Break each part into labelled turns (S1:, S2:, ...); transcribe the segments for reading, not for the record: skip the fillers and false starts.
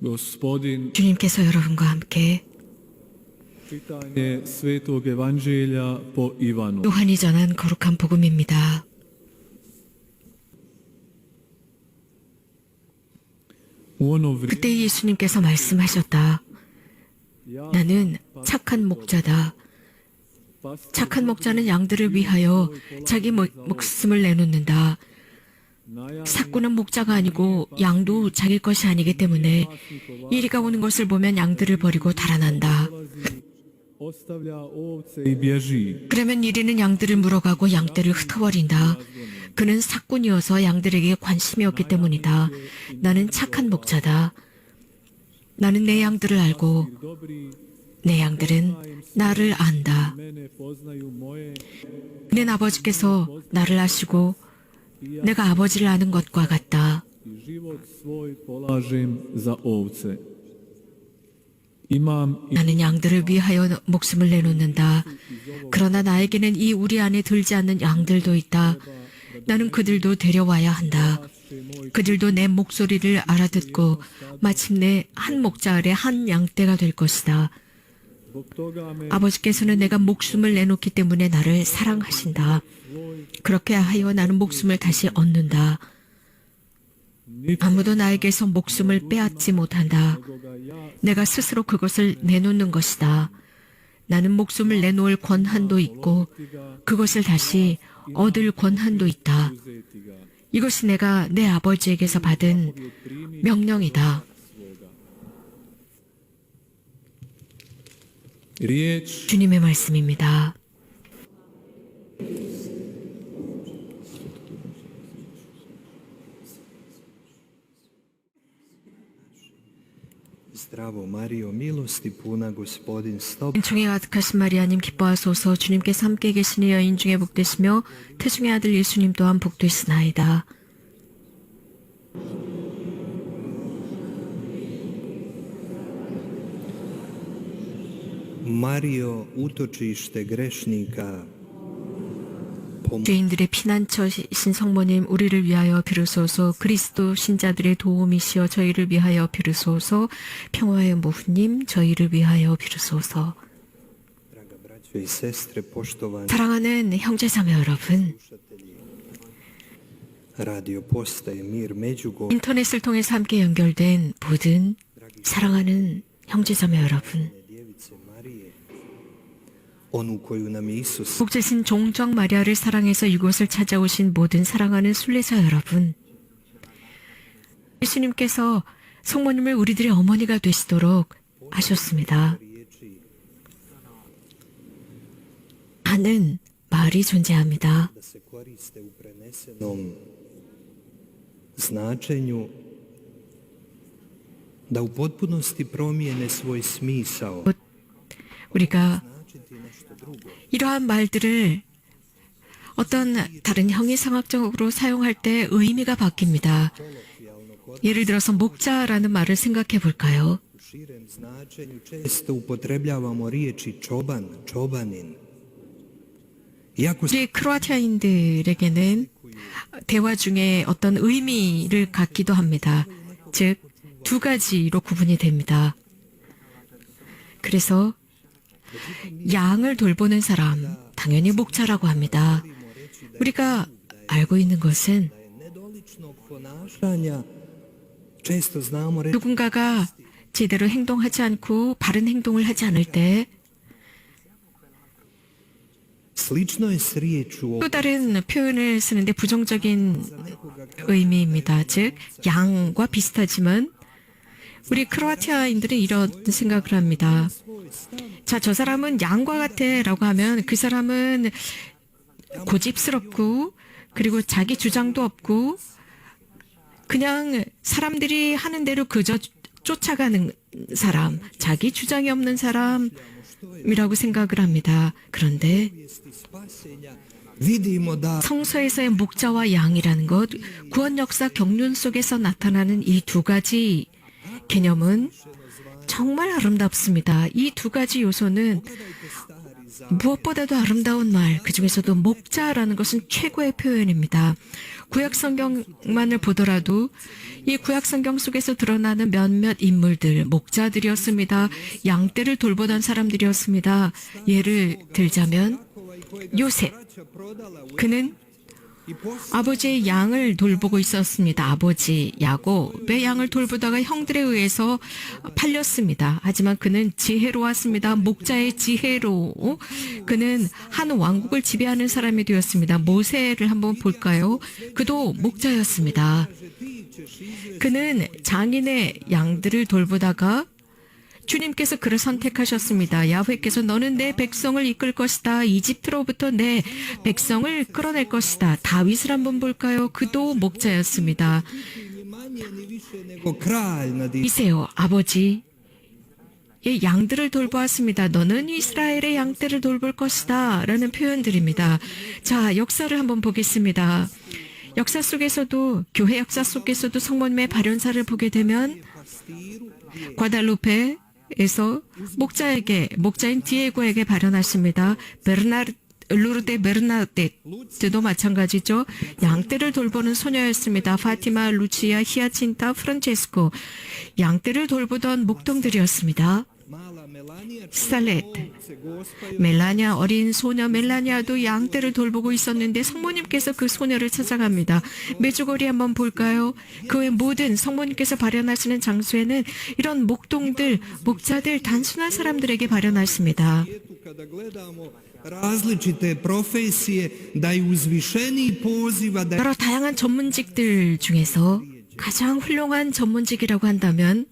S1: Gospodin
S2: 주님께서 여러분과 함께
S1: čitanje Svetog Evanđelja po Ivanu.
S2: 요한이 전한 거룩한 복음입니다.
S1: U ono vrijeme
S2: 그때 예수님께서 말씀하셨다. 나는 착한 목자다. 착한 목자는 양들을 위하여 자기 목숨을 내놓는다. 삭구는 목자가 아니고 양도 자기 것이 아니기 때문에 이리가 오는 것을 보면 양들을 버리고 달아난다.
S1: ostavlja ovce i bježi.
S2: 그러면 이리는 양들을 물어가고 양떼를 흩어버린다. 그는 삭군이어서 양들에게 관심이 없기 때문이다. 나는 착한 목자다. 나는 내 양들을 알고 내 양들은 나를 안다.
S1: Mene poznaju moje
S2: 내 아버지께서 나를 아시고 내가 아버지를 아는 것과 같다.
S1: i život svoj polažem za ovce. Imam i
S2: 나는 양들을 위하여 목숨을 내놓는다. 그러나 나에게는 이 우리 안에 들지 않는 양들도 있다. 나는 그들도 데려와야 한다. 그들도 내 목소리를 알아듣고 마침내 한 목자 아래 한 양떼가 될 것이다.
S1: zbog toga me
S2: 아버지께서는 내가 목숨을 내놓기 때문에 나를 사랑하신다. 그렇게 하여 나는 목숨을 다시 얻는다. 아무도 나에게서 목숨을 빼앗지 못한다. 내가 스스로 그것을 내놓는 것이다. 나는 목숨을 내놓을 권한도 있고 그것을 다시 얻을 권한도 있다. 이것이 내가 내 아버지에게서 받은 명령이다.
S1: riječ
S2: 주님의 말씀입니다.
S3: Zdravo Marijo, milosti puna Gospodin s tobom.
S2: 은총에 가득하신 마리아님 기뻐하소서. 주님께서 함께 계시니 여인 중에 복되시며 태중의 아들 예수님 또한 복되시나이다.
S3: Marijo, utočište grešnika,
S2: 죄인들의 피난처이신 성모님 우리를 위하여 비르소서. 그리스도 신자들의 도움이시여 저희를 위하여 비르소서. 평화의 모후님 저희를 위하여 비르소서.
S3: draga braćo i sestre, poštovani
S2: 사랑하는 형제자매 여러분,
S3: radio postaje Mir Međugorje,
S2: 인터넷을 통해서 함께 연결된 모든 사랑하는 형제자매 여러분,
S3: djevice Marije, onu koju nam je Isus
S2: 복제신 종정 마리아를 사랑해서 이곳을 찾아오신 모든 사랑하는 순례자 여러분, 예수님께서 성모님을 우리들의 어머니가 되시도록 하셨습니다.
S3: riječi
S2: 하는 말이 존재합니다.
S3: da se koriste u prenesenom značenju, da u potpunosti promijene svoj smisao,
S2: 우리가
S3: značiti nešto drugo.
S2: 이러한 말들을 어떤 다른 형이상학적으로 사용할 때 의미가 바뀝니다. 예를 들어서 목자라는 말을 생각해 볼까요?
S3: U širem značenju često upotrebljavamo riječi čoban, čobanin. Iako se
S2: 우리 크로아티아인들에게는 대화 중에 어떤 의미를 갖기도 합니다. 즉, 두 가지로 구분이 됩니다. 그래서 양을 돌보는 사람, 당연히 목자라고 합니다. 우리가 알고 있는 것은
S3: nedoličnog ponašanja često znamo reći
S2: 누군가가 제대로 행동하지 않고 바른 행동을 하지 않을 때
S3: slično je s riječu
S2: 또 다른 표현을 쓰는데 부정적인 의미입니다. 즉, 양과 비슷하지만 우리 크로아티아인들은 이런 생각을 합니다. 자, 저 사람은 양과 같아 라고 하면 그 사람은 고집스럽고 그리고 자기 주장도 없고 그냥 사람들이 하는 대로 그저 쫓아가는 사람, 자기 주장이 없는 사람이라고 생각을 합니다. 그런데
S3: spasenja vidimo da
S2: 성서에서의 목자와 양이라는 것, 구원 역사 경륜 속에서 나타나는 이 두 가지 개념은 정말 아름답습니다. 이 두 가지 요소는 무엇보다도 아름다운 말, 그 중에서도 목자라는 것은 최고의 표현입니다. 구약 성경만을 보더라도 이 구약 성경 속에서 드러나는 몇몇 인물들, 목자들이었습니다. 양떼를 돌보던 사람들이었습니다. 예를 들자면 요셉, 그는 아버지의 양을 돌보고 있었습니다. 아버지 야곱의 양을 돌보다가 형들에 의해서 팔렸습니다. 하지만 그는 지혜로웠습니다. 목자의 지혜로 그는 한 왕국을 지배하는 사람이 되었습니다. 모세를 한번 볼까요? 그도 목자였습니다. 그는 장인의 양들을 돌보다가 주님께서 그를 선택하셨습니다. 야훼께서 너는 내 백성을 이끌 것이다. 이집트로부터 내 백성을 끌어낼 것이다. 다윗을 한번 볼까요? 그도 목자였습니다. 이세요 아버지의 양들을 돌보았습니다. 너는 이스라엘의 양떼를 돌볼 것이다. 라는 표현들입니다. 자, 역사를 한번 보겠습니다. 역사 속에서도, 교회 역사 속에서도 성모님의 발현사를 보게 되면 과달루페 에서 목자인 디에고에게 발현하십니다. 루르데 베르나데트도 마찬가지죠. 양떼를 돌보는 소녀였습니다. 파티마, 루치아, 히아친타, 프란체스코. 양떼를 돌보던 목동들이었습니다. 살렛, 멜라냐, 어린 소녀 멜라냐도 양떼를 돌보고 있었는데 성모님께서 그 소녀를 찾아갑니다. 메주거리 한번 볼까요? 그 외 모든 성모님께서 발현하시는 장소에는 이런 목동들, 목자들, 단순한 사람들에게 발현하십니다. 여러 다양한 전문직들 중에서 가장 훌륭한 전문직이라고 한다면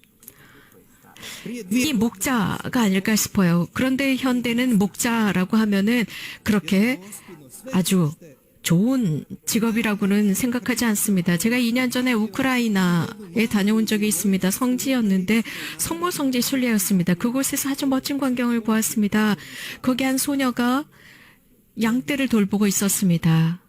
S2: 이 목자가 아닐까 싶어요. 그런데 현대는 목자라고 하면은 그렇게 아주 좋은 직업이라고는 생각하지 않습니다. 제가 2년 전에 우크라이나에 다녀온 적이 있습니다. 성지였는데 성모 성지 순례였습니다. 그곳에서 아주 멋진 광경을 보았습니다. 거기 한 소녀가 양떼를 돌보고 있었습니다.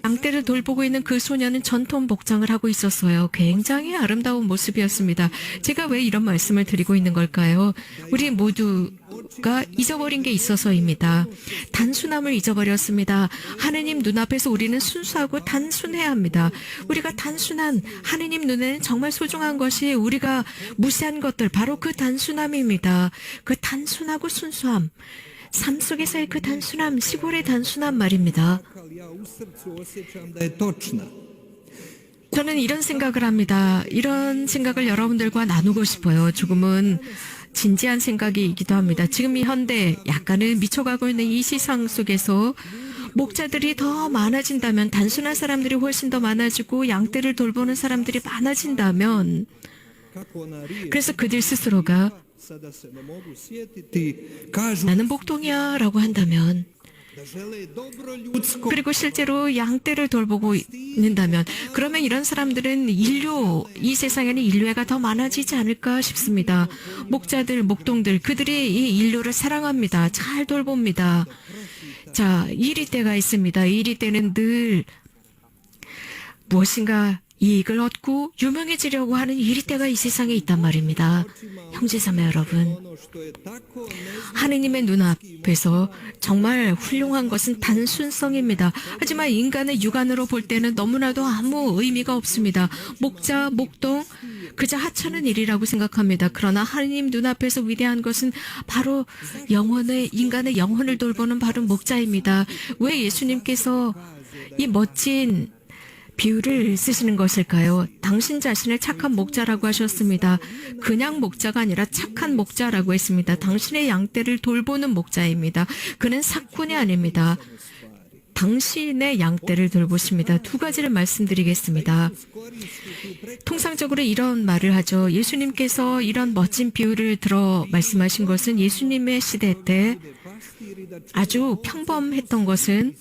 S2: 양떼를 돌보고 있는 그 소녀는 전통 복장을 하고 있었어요. 굉장히 아름다운 모습이었습니다. 제가 왜 이런 말씀을 드리고 있는 걸까요? 우리 모두가 잊어버린 게 있어서입니다. 단순함을 잊어버렸습니다. 하느님 눈앞에서 우리는 순수하고 단순해야 합니다. 우리가 단순한 하느님 눈에는 정말 소중한 것이 우리가 무시한 것들, 바로 그 단순함입니다. 그 단순하고 순수함. 삶 속에서의 그 단순함, 시골의 단순함 말입니다. 저는 이런 생각을 합니다. 이런 생각을 여러분들과 나누고 싶어요. 조금은 진지한 생각이기도 합니다. 지금 이 현대 약간은 미쳐가고 있는 이 시상 속에서 목자들이 더 많아진다면, 단순한 사람들이 훨씬 더 많아지고 양떼를 돌보는 사람들이 많아진다면, 그래서 그들 스스로가 나는 목동이야 라고 한다면, 그리고 실제로 양떼를 돌보고 있는다면, 그러면 이런 사람들은 이 세상에는 인류애가 더 많아지지 않을까 싶습니다. 목자들, 목동들, 그들이 이 인류를 사랑합니다. 잘 돌봅니다. 자, 이리떼가 있습니다. 이리떼는 늘 무엇인가 이익을 얻고 유명해지려고 하는 이리떼가 이 세상에 있단 말입니다. 형제자매 여러분, 하느님의 눈앞에서 정말 훌륭한 것은 단순성입니다. 하지만 인간의 육안으로 볼 때는 너무나도 아무 의미가 없습니다. 목자, 목동, 그저 하찮은 일이라고 생각합니다. 그러나 하느님 눈앞에서 위대한 것은 바로 인간의 영혼을 돌보는 바로 목자입니다. 왜 예수님께서 이 멋진 비유를 쓰시는 것일까요? 당신 자신을 착한 목자라고 하셨습니다. 그냥 목자가 아니라 착한 목자라고 했습니다. 당신의 양떼를 돌보는 목자입니다. 그는 사꾼이 아닙니다. 당신의 양떼를 돌보십니다. 두 가지를 말씀드리겠습니다. 통상적으로 이런 말을 하죠. 예수님께서 이런 멋진 비유를 들어 말씀하신 것은 예수님의 시대 때 아주 평범했던 것은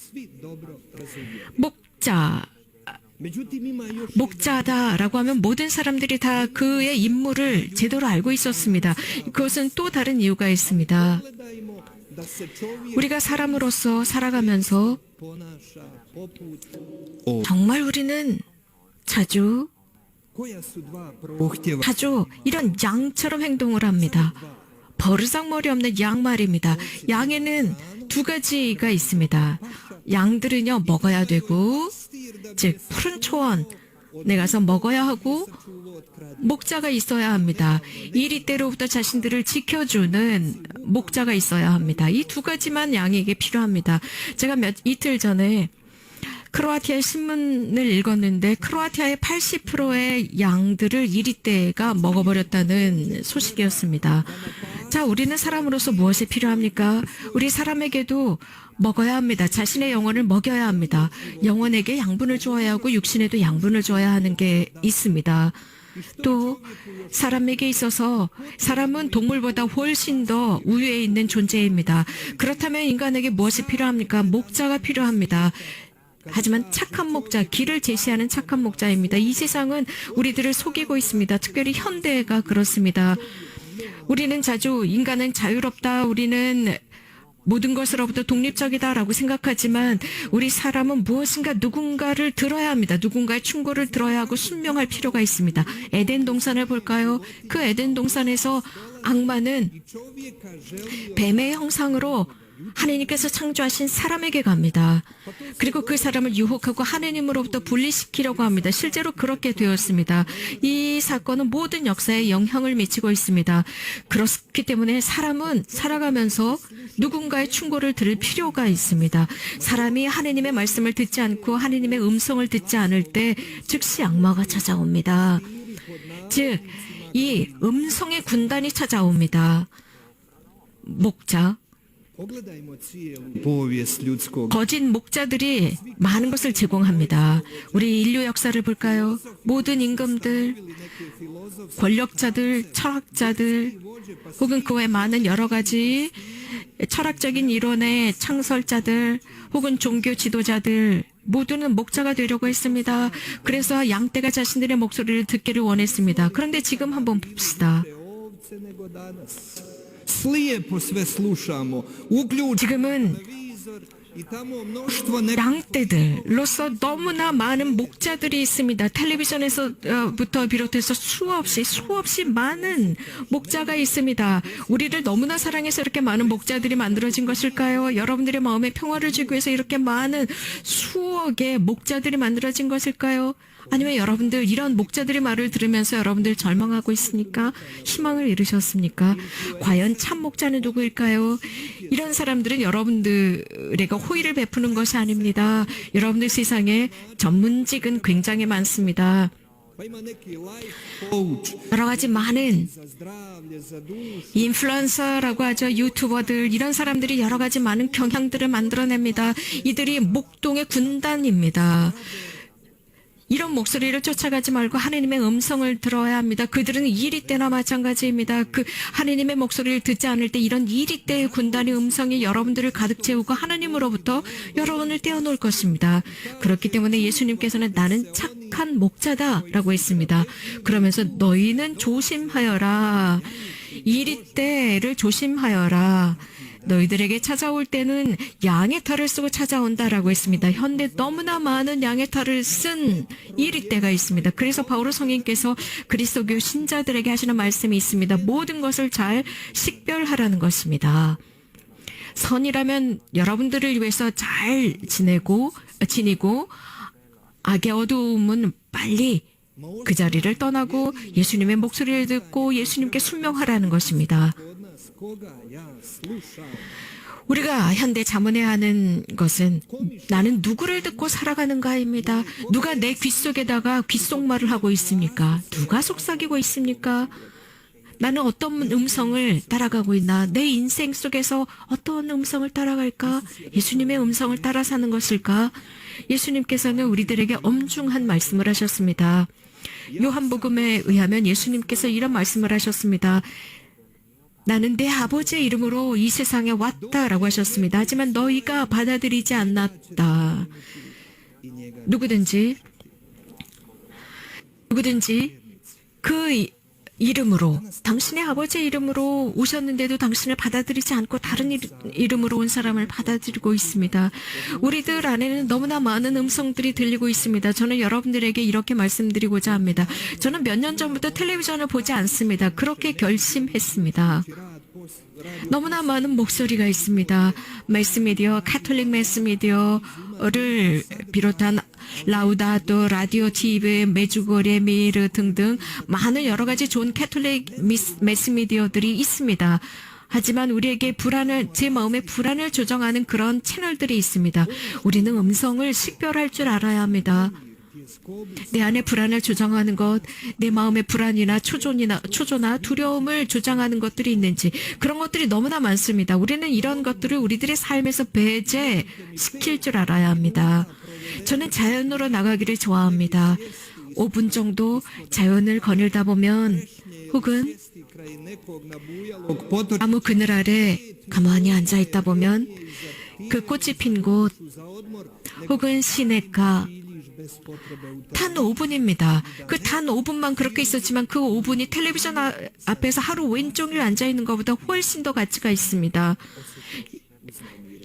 S2: 목자다라고 하면 모든 사람들이 다 그의 임무를 제대로 알고 있었습니다. 그것은 또 다른 이유가 있습니다. 우리가 사람으로서 살아가면서 정말 우리는 자주 이런 양처럼 행동을 합니다. 버르장머리 없는 양 말입니다. 양에는 두 가지가 있습니다. 양들은요, 먹어야 되고, 즉 푸른 초원에 가서 먹어야 하고 목자가 있어야 합니다. 이리때로부터 자신들을 지켜주는 목자가 있어야 합니다. 이 두 가지만 양에게 필요합니다. 제가 이틀 전에 크로아티아 신문을 읽었는데 크로아티아의 80%의 양들을 이리떼가 먹어버렸다는 소식이었습니다. 자, 우리는 사람으로서 무엇이 필요합니까? 우리 사람에게도 먹어야 합니다. 자신의 영혼을 먹여야 합니다. 영혼에게 양분을 주어야 하고 육신에도 양분을 줘야 하는 게 있습니다. 또 사람에게 있어서 사람은 동물보다 훨씬 더 우위에 있는 존재입니다. 그렇다면 인간에게 무엇이 필요합니까? 목자가 필요합니다. 하지만 착한 목자, 길을 제시하는 착한 목자입니다. 이 세상은 우리들을 속이고 있습니다. 특별히 현대가 그렇습니다. 우리는 자주 인간은 자유롭다, 우리는 모든 것으로부터 독립적이다라고 생각하지만 우리 사람은 무엇인가 누군가를 들어야 합니다. 누군가의 충고를 들어야 하고 순명할 필요가 있습니다. 에덴 동산을 볼까요? 그 에덴 동산에서 악마는 뱀의 형상으로 하나님께서 창조하신 사람에게 갑니다. 그리고 그 사람을 유혹하고 하나님으로부터 분리시키려고 합니다. 실제로 그렇게 되었습니다. 이 사건은 모든 역사에 영향을 미치고 있습니다. 그렇기 때문에 사람은 살아가면서 누군가의 충고를 들을 필요가 있습니다. 사람이 하나님의 말씀을 듣지 않고 하나님의 음성을 듣지 않을 때 즉시 악마가 찾아옵니다. 즉, 이 음성의 군단이 찾아옵니다. 목자, 거짓 목자들이 많은 것을 제공합니다. 우리 인류 역사를 볼까요? 모든 임금들, 권력자들, 철학자들, 혹은 그 외 많은 여러 가지 철학적인 이론의 창설자들, 혹은 종교 지도자들, 모두는 목자가 되려고 했습니다. 그래서 양떼가 자신들의 목소리를 듣기를 원했습니다. 그런데 지금 한번 봅시다. 지금은 양떼들로서 너무나 많은 목자들이 있습니다. 텔레비전에서부터 비롯해서 수없이 많은 목자가 있습니다. 우리를 너무나 사랑해서 이렇게 많은 목자들이 만들어진 것일까요? 여러분들의 마음에 평화를 주기 위해서 이렇게 많은 수억의 목자들이 만들어진 것일까요? 아니면 여러분들 이런 목자들의 말을 들으면서 여러분들 절망하고 있습니까? 희망을 잃으셨습니까? 과연 참 목자는 누구일까요? 이런 사람들은 여러분들에게 호의를 베푸는 것이 아닙니다. 여러분들 세상에 전문직은 굉장히 많습니다. 여러 가지 많은 인플루언서라고 하죠. 유튜버들, 이런 사람들이 여러 가지 많은 경향들을 만들어냅니다. 이들이 목동의 군단입니다. 이런 목소리를 쫓아가지 말고 하나님의 음성을 들어야 합니다. 그들은 이리때나 마찬가지입니다. 그 하나님의 목소리를 듣지 않을 때 이런 이리때의 군단의 음성이 여러분들을 가득 채우고 하나님으로부터 여러분을 떼어놓을 것입니다. 그렇기 때문에 예수님께서는 나는 착한 목자다라고 했습니다. 그러면서 너희는 조심하여라. 이리때를 조심하여라. 너희들에게 찾아올 때는 양의 털을 쓰고 찾아온다라고 했습니다. 현대 너무나 많은 양의 털을 쓴 이리때가 있습니다. 그래서 바오로 성인께서 그리스도교 신자들에게 하시는 말씀이 있습니다. 모든 것을 잘 식별하라는 것입니다. 선이라면 여러분들을 위해서 잘 지니고 악의 어두움은 빨리 그 자리를 떠나고 예수님의 목소리를 듣고 예수님께 순명하라는 것입니다. 우리가 현대 자문해야 하는 것은 나는 누구를 듣고 살아가는가입니다. 누가 내 귀 속에다가 귓속말을 하고 있습니까? 누가 속삭이고 있습니까? 나는 어떤 음성을 따라가고 있나? 내 인생 속에서 어떤 음성을 따라갈까? 예수님의 음성을 따라 사는 것일까? 예수님께서는 우리들에게 엄중한 말씀을 하셨습니다. 요한복음에 의하면 예수님께서 이런 말씀을 하셨습니다. 나는 내 아버지의 이름으로 이 세상에 왔다라고 하셨습니다. 하지만 너희가 받아들이지 않았다. 누구든지 그 이름으로, 당신의 아버지의 이름으로 오셨는데도 당신을 받아들이지 않고 다른 이름으로 온 사람을 받아들이고 있습니다. 우리들 안에는 너무나 많은 음성들이 들리고 있습니다. 저는 여러분들에게 이렇게 말씀드리고자 합니다. 저는 몇 년 전부터 텔레비전을 보지 않습니다. 그렇게 결심했습니다. 너무나 많은 목소리가 있습니다. 매스미디어, 카톨릭 매스미디어를 비롯한 라우다토, 라디오 TV, 메주고레, 미르 등등 많은 여러 가지 좋은 카톨릭 매스미디어들이 있습니다. 하지만 우리에게 제 마음의 불안을 조정하는 그런 채널들이 있습니다. 우리는 음성을 식별할 줄 알아야 합니다. 내 안에 불안을 조정하는 것, 내 마음의 불안이나 초조나 두려움을 조장하는 것들이 있는지, 그런 것들이 너무나 많습니다. 우리는 이런 것들을 우리들의 삶에서 배제시킬 줄 알아야 합니다. 저는 자연으로 나가기를 좋아합니다. 5분 정도 자연을 거닐다 보면, 혹은 나무 그늘 아래 가만히 앉아 있다 보면 그 꽃이 핀 곳, 혹은 시냇가, 단 5분입니다. 그 단 5분만 그렇게 있었지만 그 5분이 텔레비전 앞에서 하루 왼종일 앉아 있는 것보다 훨씬 더 가치가 있습니다.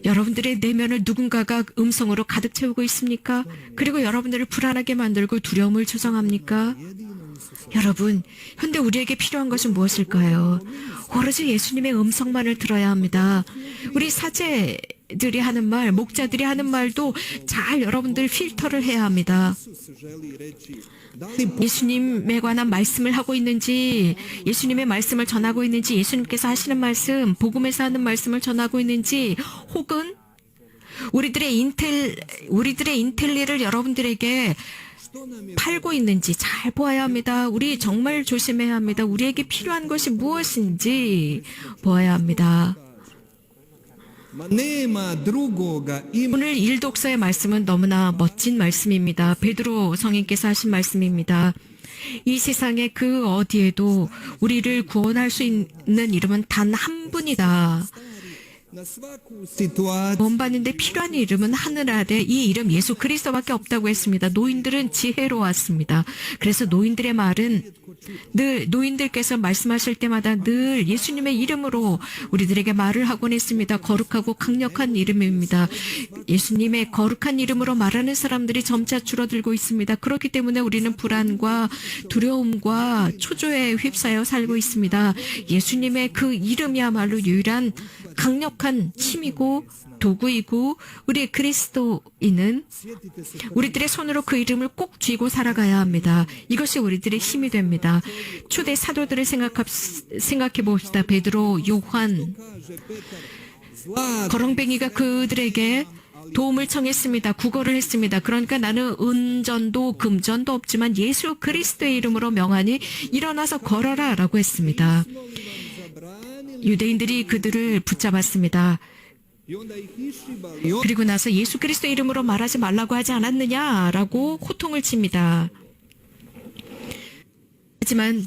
S2: 여러분들의 내면을 누군가가 음성으로 가득 채우고 있습니까? 그리고 여러분들을 불안하게 만들고 두려움을 조성합니까? 여러분, 현대 우리에게 필요한 것은 무엇일까요? 오로지 예수님의 음성만을 들어야 합니다. 우리 사제들이 하는 말, 목자들이 하는 말도 잘 여러분들 필터를 해야 합니다. 예수님에 관한 말씀을 하고 있는지, 예수님의 말씀을 전하고 있는지, 예수님께서 하시는 말씀, 복음에서 하는 말씀을 전하고 있는지, 혹은 우리들의 인텔리를 여러분들에게 팔고 있는지 잘 보아야 합니다. 우리 정말 조심해야 합니다. 우리에게 필요한 것이 무엇인지 보아야 합니다. 오늘 일독서의 말씀은 너무나 멋진 말씀입니다. 베드로 성인께서 하신 말씀입니다. 이 세상의 그 어디에도 우리를 구원할 수 있는 이름은 단 한 분이다. 구원받는데 필요한 이름은 하늘 아래 이 이름 예수 그리스도밖에 없다고 했습니다. 노인들은 지혜로웠습니다. 그래서 노인들의 말은 늘 노인들께서 말씀하실 때마다 늘 예수님의 이름으로 우리들에게 말을 하곤 했습니다. 거룩하고 강력한 이름입니다. 예수님의 거룩한 이름으로 말하는 사람들이 점차 줄어들고 있습니다. 그렇기 때문에 우리는 불안과 두려움과 초조에 휩싸여 살고 있습니다. 예수님의 그 이름이야말로 유일한 강력한 힘이고 도구이고 우리 그리스도인은 우리들의 손으로 그 이름을 꼭 쥐고 살아가야 합니다. 이것이 우리들의 힘이 됩니다. 초대 사도들을 생각해 봅시다. 베드로, 요한, 거렁뱅이가 그들에게 도움을 청했습니다. 구걸을 했습니다. 그러니까 나는 은전도 금전도 없지만 예수 그리스도의 이름으로 명하니 일어나서 걸어라 라고 했습니다. 유대인들이 그들을 붙잡았습니다. 그리고 나서 예수 그리스도 이름으로 말하지 말라고 하지 않았느냐라고 호통을 칩니다. 하지만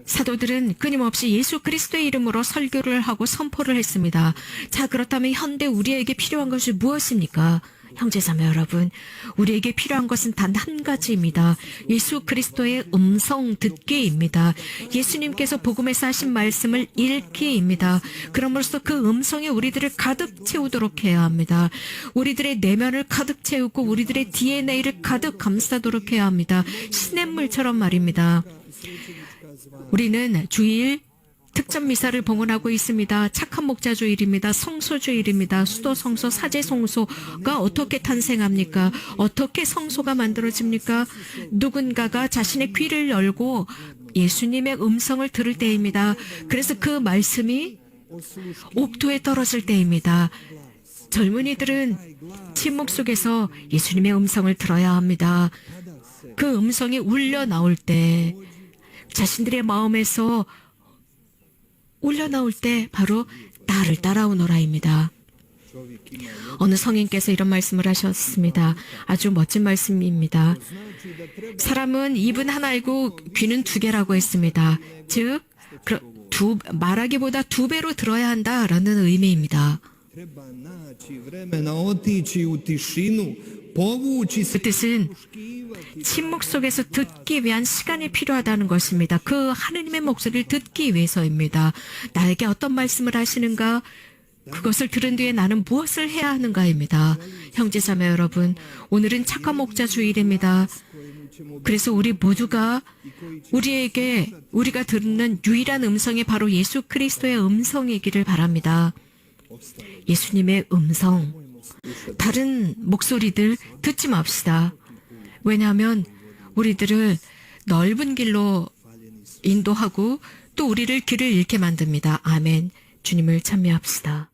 S2: 사도들은 끊임없이 예수 그리스도의 이름으로 설교를 하고 선포를 했습니다. 자, 그렇다면 현대 우리에게 필요한 것이 무엇입니까? 형제자매 여러분, 우리에게 필요한 것은 단 한 가지입니다. 예수 그리스도의 음성 듣기입니다. 예수님께서 복음에서 하신 말씀을 읽기입니다. 그럼으로써 그 음성이 우리들을 가득 채우도록 해야 합니다. 우리들의 내면을 가득 채우고 우리들의 DNA를 가득 감싸도록 해야 합니다. 시냇물처럼 말입니다. 우리는 주일 특전 미사를 봉헌하고 있습니다. 착한 목자 주일입니다. 성소 주일입니다. 수도 성소, 사제 성소가 어떻게 탄생합니까? 어떻게 성소가 만들어집니까? 누군가가 자신의 귀를 열고 예수님의 음성을 들을 때입니다. 그래서 그 말씀이 옥토에 떨어질 때입니다. 젊은이들은 침묵 속에서 예수님의 음성을 들어야 합니다. 그 음성이 울려 나올 때, 자신들의 마음에서 울려 나올 때 바로 나를 따라오너라입니다. 어느 성인께서 이런 말씀을 하셨습니다. 아주 멋진 말씀입니다. 사람은 입은 하나이고 귀는 두 개라고 했습니다. 즉 말하기보다 두 배로 들어야 한다라는 의미입니다. 그 뜻은 침묵 속에서 듣기 위한 시간이 필요하다는 것입니다. 그 하느님의 목소리를 듣기 위해서입니다. 나에게 어떤 말씀을 하시는가? 그것을 들은 뒤에 나는 무엇을 해야 하는가입니다. 형제자매 여러분, 오늘은 착한 목자 주일입니다. 그래서 우리 모두가 우리가 듣는 유일한 음성이 바로 예수 그리스도의 음성이기를 바랍니다. 예수님의 음성, 다른 목소리들 듣지 맙시다. 왜냐하면 우리들을 넓은 길로 인도하고 또 우리를 길을 잃게 만듭니다. 아멘. 주님을 찬미합시다.